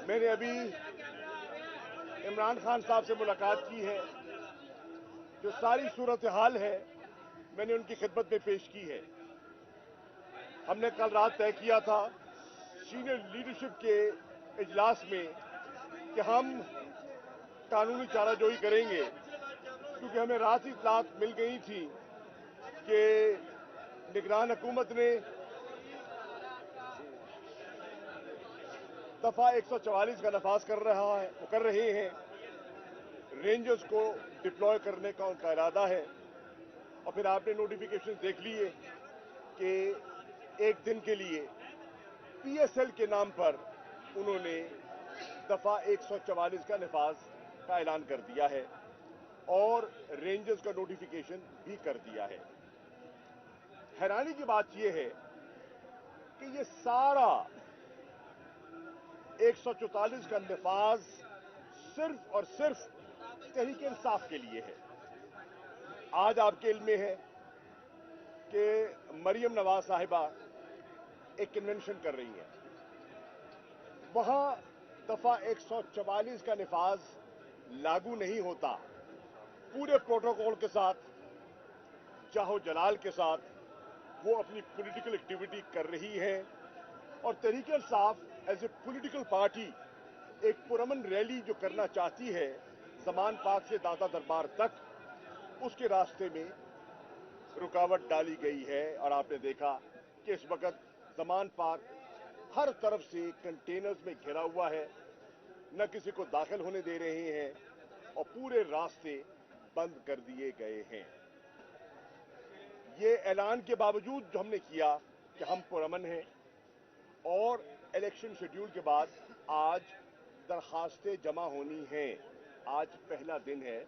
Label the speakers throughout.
Speaker 1: मैंने अभी इमरान खान साहब से मुलाकात की है। जो सारी सूरत हाल है मैंने उनकी खिदमत में पेश की है। हमने कल रात तय किया था सीनियर लीडरशिप के इजलास में कि हम कानूनी चाराजोई करेंगे, क्योंकि हमें रात ही इत्तलात मिल गई थी कि निगरान हुकूमत ने दफा 144 का नफाज कर रहे हैं। रेंजर्स को डिप्लॉय करने का उनका इरादा है। और फिर आपने नोटिफिकेशन देख लिए कि एक दिन के लिए पीएसएल के नाम पर उन्होंने दफा 144 का नफाज का ऐलान कर दिया है और रेंजर्स का नोटिफिकेशन भी कर दिया है। हैरानी की बात यह है कि ये सारा 144 का नफाज सिर्फ और सिर्फ तहरीक इंसाफ के लिए है। आज आपके इल्म में है कि मरियम नवाज साहिबा एक कन्वेंशन कर रही हैं। वहां दफा 144 का नफाज लागू नहीं होता। पूरे प्रोटोकॉल के साथ, जाहो जलाल के साथ वो अपनी पॉलिटिकल एक्टिविटी कर रही है और Tehreek Insaf as a political party एक पुरअमन रैली जो करना चाहती है ज़मान पार्क से दादा दरबार तक, उसके रास्ते में रुकावट डाली गई है। और आपने देखा कि इस वक्त ज़मान पार्क हर तरफ से कंटेनर्स में घिरा हुआ है, न किसी को दाखिल होने दे रहे हैं और पूरे रास्ते बंद कर दिए गए हैं। ये ऐलान के बावजूद जो हमने किया कि हम पुरअमन हैं और इलेक्शन शेड्यूल के बाद आज दरखास्तें जमा होनी हैं। आज पहला दिन है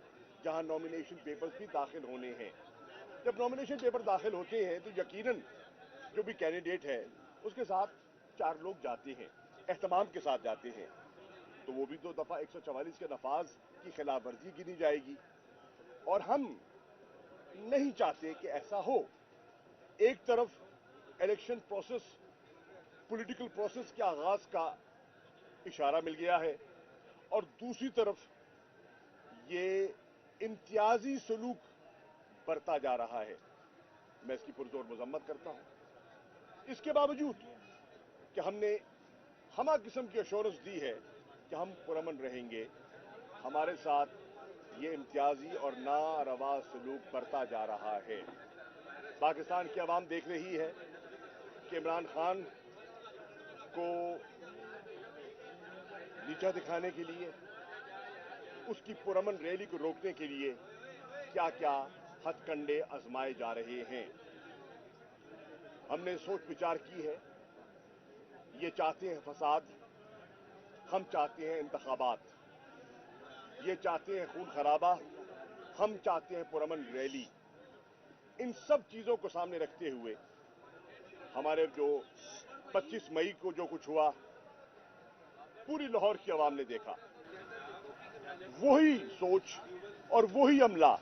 Speaker 1: जहां नॉमिनेशन पेपर्स भी दाखिल होने हैं। जब नॉमिनेशन पेपर दाखिल होते हैं तो यकीनन जो भी कैंडिडेट है उसके साथ 4 लोग जाते हैं, एहतमाम के साथ जाते हैं, तो वो भी 2 दफा 144 के नफाज की खिलाफ वर्जी गिनी जाएगी। और हम नहीं चाहते कि ऐसा हो। एक तरफ इलेक्शन प्रोसेस, पॉलिटिकल प्रोसेस के आगाज का इशारा मिल गया है और दूसरी तरफ ये इम्तियाजी सलूक बरता जा रहा है। मैं इसकी पुरजोर मजम्मत करता हूं। इसके बावजूद कि हमने हमा किस्म की एश्योरेंस दी है कि हम पुरअमन रहेंगे, हमारे साथ ये इम्तियाजी और नारवा सलूक बरता जा रहा है। पाकिस्तान की आवाम देख रही है कि इमरान खान को नीचा दिखाने के लिए, उसकी पुरअमन रैली को रोकने के लिए क्या क्या हथकंडे आजमाए जा रहे हैं। हमने सोच विचार की है। ये चाहते हैं फसाद, हम चाहते हैं इंतखाबात। ये चाहते हैं खून खराबा, हम चाहते हैं पुरअमन रैली। इन सब चीजों को सामने रखते हुए हमारे जो 25 मई को जो कुछ हुआ पूरी लाहौर की आवाम ने देखा। वही सोच और वही अमला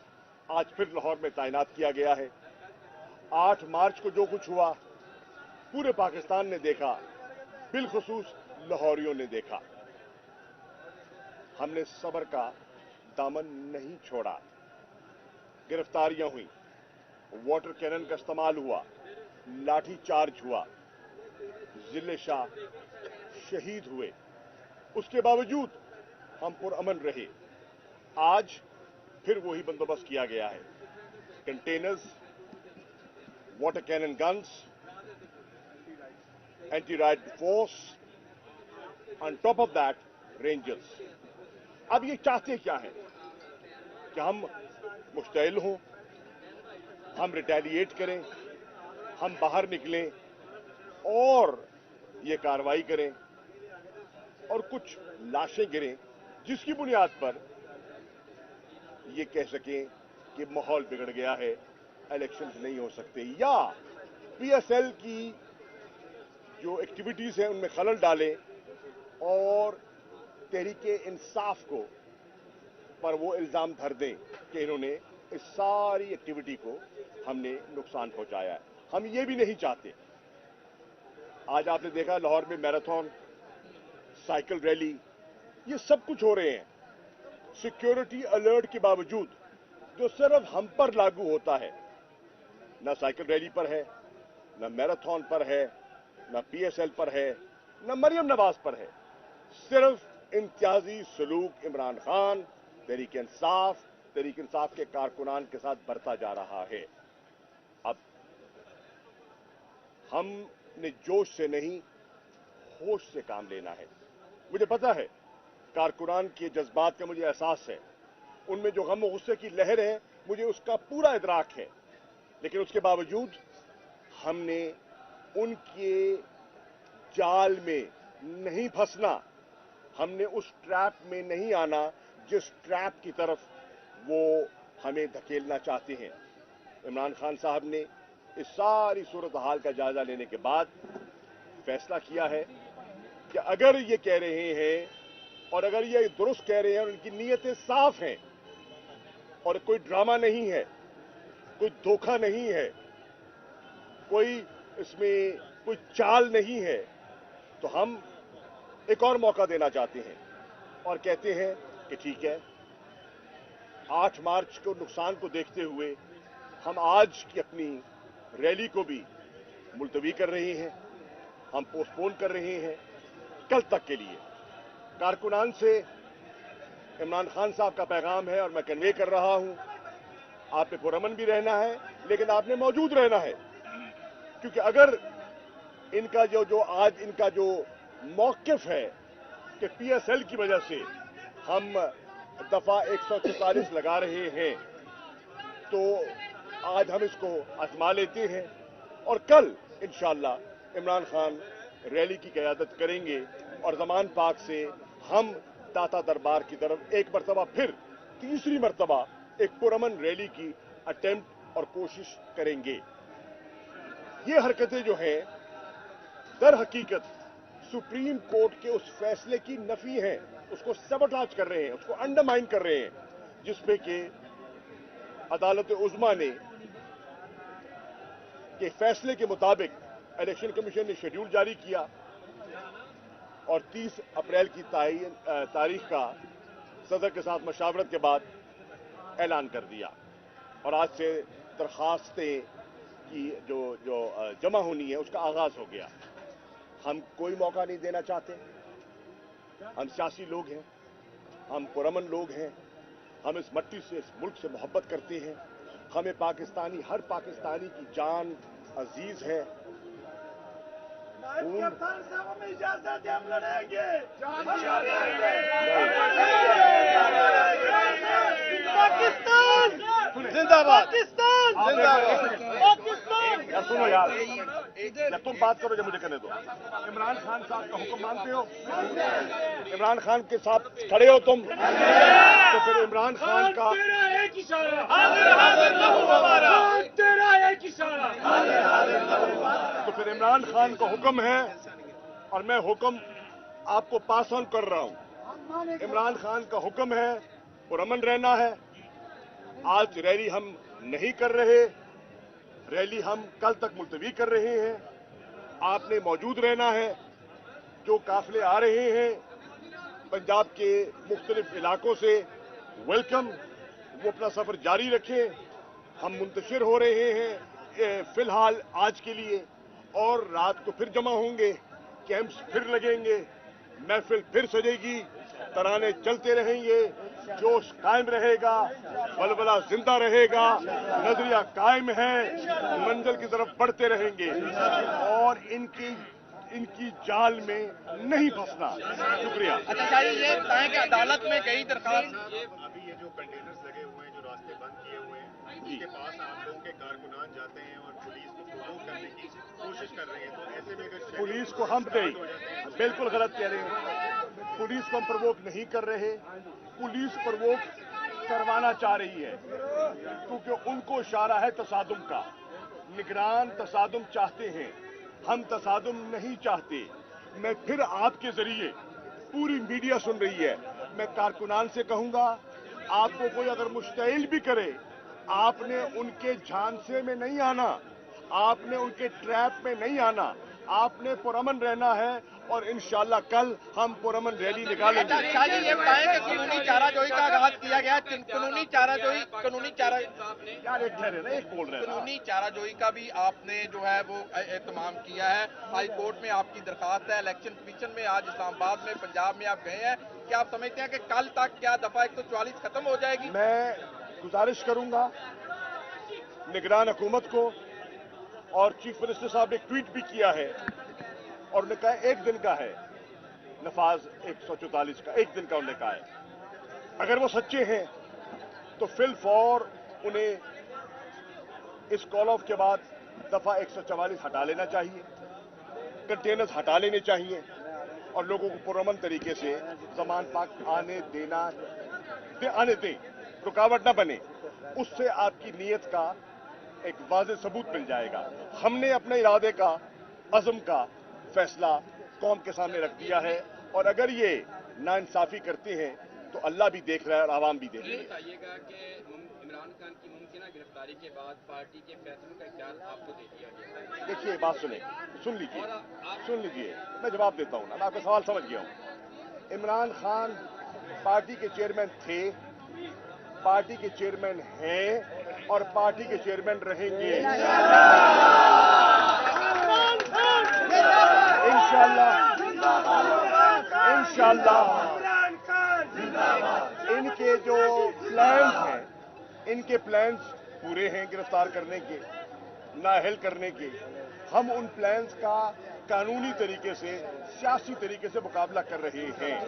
Speaker 1: आज फिर लाहौर में तैनात किया गया है। 8 मार्च को जो कुछ हुआ पूरे पाकिस्तान ने देखा, बिलखुसूस लाहौरियों ने देखा। हमने सब्र का दामन नहीं छोड़ा। गिरफ्तारियां हुई, वाटर कैनन का इस्तेमाल हुआ, लाठी चार्ज हुआ, जिले शाह शहीद हुए। उसके बावजूद हम पुरअमन रहे। आज फिर वही बंदोबस्त किया गया है। Containers, water cannon guns, anti riot force, on top of that rangers. अब ये चाहते क्या है कि हम मुश्तइल हों, हम रिटेलिएट करें, हम बाहर निकलें और ये कार्रवाई करें और कुछ लाशें गिरें, जिसकी बुनियाद पर ये कह सकें कि माहौल बिगड़ गया है, इलेक्शंस नहीं हो सकते, या पीएसएल की जो एक्टिविटीज हैं उनमें खलल डालें और तहरीके इंसाफ को पर वो इल्जाम धर दें कि इन्होंने इस सारी एक्टिविटी को हमने नुकसान पहुंचाया है। हम ये भी नहीं चाहते। आज आपने देखा लाहौर में मैराथन साइकिल रैली, ये सब कुछ हो रहे हैं सिक्योरिटी अलर्ट के बावजूद, जो सिर्फ हम पर लागू होता है। न साइकिल रैली पर है, न मैराथन पर है, न पीएसएल पर है, न मरियम नवाज पर है। सिर्फ इम्तियाजी सलूक इमरान खान तहरीक इंसाफ के कारकुनान के साथ बरता जा रहा है। अब हमने जोश से नहीं, होश से काम लेना है। मुझे पता है कारकुनान के जज्बात का मुझे एहसास है, उनमें जो गम और गुस्से की लहर है मुझे उसका पूरा इदराक है, लेकिन उसके बावजूद हमने उनके जाल में नहीं फंसना, हमने उस ट्रैप में नहीं आना जिस ट्रैप की तरफ वो हमें धकेलना चाहते हैं। इमरान खान साहब ने इस सारी सूरत हाल का जायजा लेने के बाद फैसला किया है कि अगर ये कह रहे हैं और अगर ये दुरुस्त कह रहे हैं और उनकी नीयतें साफ हैं और कोई ड्रामा नहीं है, कोई धोखा नहीं है, कोई इसमें कोई चाल नहीं है, तो हम एक और मौका देना चाहते हैं और कहते हैं कि ठीक है, 8 मार्च को नुकसान को देखते हुए हम आज की अपनी रैली को भी मुलतवी कर रहे हैं, हम पोस्टपोन कर रहे हैं कल तक के लिए। कारकुनान से इमरान खान साहब का पैगाम है और मैं कन्वे कर रहा हूं, आपने पुरअमन भी रहना है, लेकिन आपने मौजूद रहना है, क्योंकि अगर इनका जो आज इनका जो मौक़िफ़ है कि पीएसएल की वजह से हम दफा 144 लगा रहे हैं, तो आज हम इसको आजमा लेते हैं और कल इंशाअल्लाह इमरान खान रैली की क़यादत करेंगे और ज़मान पाक से हम दाता दरबार की तरफ एक मरतबा फिर तीसरी मरतबा एक पुरअमन रैली की अटेम्प्ट और कोशिश करेंगे। ये हरकतें जो हैं दर हकीकत सुप्रीम कोर्ट के उस फैसले की नफी हैं, उसको सबटाज कर रहे हैं, उसको अंडरमाइन कर रहे हैं, जिसपे कि अदालत उज़्मा ने के फैसले के मुताबिक इलेक्शन कमीशन ने शेड्यूल जारी किया और 30 अप्रैल की तारीख का सदर के साथ मशावरत के बाद ऐलान कर दिया और आज से दरखास्तें की जो जमा होनी है उसका आगाज हो गया। हम कोई मौका नहीं देना चाहते, हम सियासी लोग हैं, हम पुरअमन लोग हैं, हम इस मट्टी से, इस मुल्क से मोहब्बत करते हैं, हमें पाकिस्तानी, हर पाकिस्तानी की जान अजीज है।
Speaker 2: जिंदाबाद
Speaker 1: यार सुनो यार, जब तुम बात करो जब मुझे करने दो। इमरान खान साहब का हुक्म मानते हो? इमरान खान के साथ खड़े हो तुम? तो फिर इमरान खान का तो फिर इमरान खान का हुक्म है और मैं हुक्म आपको पास ऑन कर रहा हूं। इमरान खान का हुक्म है पुरअमन रहना है। आज रैली हम नहीं कर रहे, रैली हम कल तक मुलतवी कर रहे हैं। आपने मौजूद रहना है। जो काफिले आ रहे हैं पंजाब के मुख्तलिफ इलाकों से, वेलकम, वो अपना सफर जारी रखें। हम मुंतशिर हो रहे हैं फिलहाल आज के लिए, और रात को फिर जमा होंगे, कैंप्स फिर लगेंगे, महफिल फिर सजेगी, तराने चलते रहेंगे, जोश कायम रहेगा, बलबला जिंदा रहेगा, नजरिया कायम है, मंजिल की तरफ बढ़ते रहेंगे और इनकी जाल में नहीं फंसना। शुक्रिया।
Speaker 2: अच्छा चाहिए ये बताएं कि अदालत में कई दरखास्त
Speaker 3: अभी ये जो कंटेनर्स लगे हुए हैं, जो रास्ते बंद किए हुए हैं, उसके पास आप लोगों के कारकुनान जाते हैं और पुलिस को प्रोवोक करने की कोशिश कर रहे हैं, तो ऐसे में अगर
Speaker 1: पुलिस को हम नहीं, बिल्कुल गलत कह रहे हैं। पुलिस को हम प्रवोक नहीं कर रहे, पुलिस प्रवोक करवाना चाह रही है, क्योंकि उनको इशारा है तसादुम का। निगरान तसादुम चाहते हैं, हम तसादुम नहीं चाहते। मैं फिर आपके जरिए, पूरी मीडिया सुन रही है, मैं कारकुनान से कहूंगा, आपको कोई अगर मुश्तइल भी करे, आपने उनके झांसे में नहीं आना, आपने उनके ट्रैप में नहीं आना, आपने पुरअमन रहना है اور انشاءاللہ کل ہم پرامن ریلی نکالیں گے.
Speaker 2: شاہ جی یہ بتائیں کہ قانونی چارہ جوئی کا آغاز کیا گیا ہے. قانونی چارہ
Speaker 1: یار ایک ٹھہرے نا، ایک بول رہے ہیں نا.
Speaker 2: قانونی چارہ جوئی کا بھی آپ نے جو ہے وہ اہتمام کیا ہے. ہائی کورٹ میں آپ کی درخواست ہے. الیکشن کمیشن میں آج اسلام آباد میں پنجاب میں آپ گئے ہیں. کیا آپ سمجھتے ہیں کہ کل تک کیا دفعہ 144 ختم ہو جائے گی؟
Speaker 1: میں گزارش کروں گا نگران حکومت کو، اور چیف منسٹر صاحب نے ایک ٹویٹ بھی کیا ہے اور انہوں نے کہا ایک دن کا ہے نفاذ 144 کا، ایک دن کا انہوں نے کہا ہے. اگر وہ سچے ہیں تو فی الفور انہیں اس کال آف کے بعد دفعہ 144 ہٹا لینا چاہیے، کنٹینرز ہٹا لینے چاہیے اور لوگوں کو پرامن طریقے سے زمان پاک آنے دیں، رکاوٹ نہ بنے. اس سے آپ کی نیت کا ایک واضح ثبوت مل جائے گا. ہم نے اپنے ارادے کا، عزم کا فیصلہ قوم کے سامنے رکھ دیا ہے، اور اگر یہ ناانصافی کرتے ہیں تو اللہ بھی دیکھ رہا ہے اور عوام بھی دیکھ رہی ہے.
Speaker 4: بتائیے گا کہ عمران خان کی ممکنہ گرفتاری کے بعد پارٹی کے فیصلوں کا اختیار آپ کو دے دیا گیا.
Speaker 1: دیکھیے بات سن لیجیے میں جواب دیتا ہوں نا. میں آپ کا سوال سمجھ گیا ہوں. عمران خان پارٹی کے چیئرمین تھے، پارٹی کے چیئرمین ہیں اور پارٹی کے چیئرمین رہیں گے انشاءاللہ. ان کے جو پلانز ہیں، ان کے پلانز پورے ہیں گرفتار کرنے کے، نااہل کرنے کے. ہم ان پلانز کا قانونی طریقے سے، سیاسی طریقے سے مقابلہ کر رہے ہیں.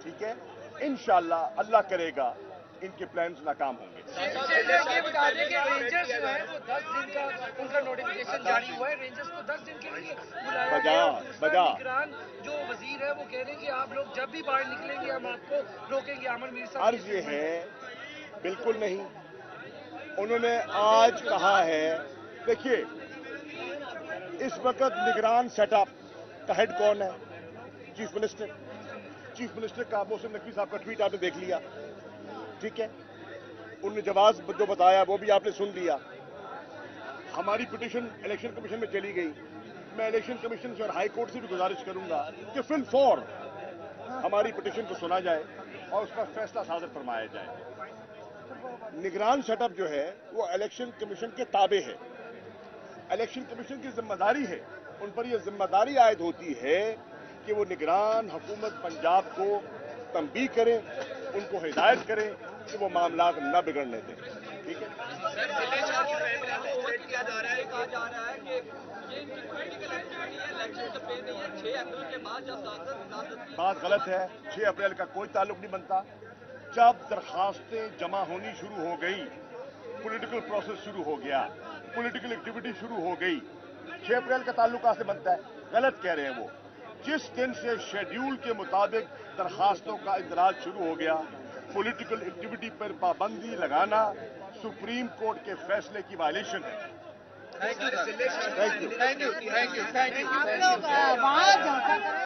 Speaker 1: ٹھیک ہے، انشاءاللہ اللہ کرے گا ان کے پلانز ناکام ہوں گے.
Speaker 5: یہ بتا دیں کہ رینجرز جو ہے وہ 10 دن کا ان کا نوٹیفکیشن جاری ہوا ہے. رینجرز کو 10 دن کے لیے بلایا گیا ہے.
Speaker 1: بجا
Speaker 5: نگران جو وزیر ہے وہ کہہ رہے ہیں کہ آپ لوگ جب بھی باہر نکلیں گے ہم آپ کو روکیں گے. عامر میر صاحب
Speaker 1: عرض یہ ہے بالکل نہیں. انہوں نے آج کہا ہے، دیکھیے اس وقت نگران سیٹ اپ کا ہیڈ کون ہے؟ چیف منسٹر کا محسن نقوی صاحب کا ٹویٹ آپ نے دیکھ لیا. ٹھیک ہے، انہوں نے جواز جو بتایا وہ بھی آپ نے سن لیا. ہماری پٹیشن الیکشن کمیشن میں چلی گئی. میں الیکشن کمیشن سے اور ہائی کورٹ سے بھی گزارش کروں گا کہ فی الفور ہماری پٹیشن کو سنا جائے اور اس پر فیصلہ صادر فرمایا جائے. نگران سیٹ اپ جو ہے وہ الیکشن کمیشن کے تابع ہے. الیکشن کمیشن کی ذمہ داری ہے، ان پر یہ ذمہ داری عائد ہوتی ہے کہ وہ نگران حکومت پنجاب کو تنبیہ کریں، ان کو ہدایت کریں کہ وہ معاملات نہ بگڑنے دیں. ٹھیک ہے،
Speaker 4: کیا جا رہا ہے، کہا جا رہا ہے کہ یہ ان کی پولیٹیکل ایکٹیویٹی ہے، الیکشن کمپین نہیں ہے. 6 اپریل کے بعد جب
Speaker 1: بات غلط ہے. 6 اپریل کا کوئی تعلق نہیں بنتا. جب درخواستیں جمع ہونی شروع ہو گئی، پولیٹیکل پروسیس شروع ہو گیا، پولیٹیکل ایکٹیویٹی شروع ہو گئی. 6 اپریل کا تعلق کہاں سے بنتا ہے؟ غلط کہہ رہے ہیں وہ. جس دن سے شیڈیول کے مطابق درخواستوں کا اندراج شروع ہو گیا، پولیٹیکل ایکٹیویٹی پر پابندی لگانا سپریم کورٹ کے فیصلے کی وائلیشن ہے.
Speaker 2: Thank you.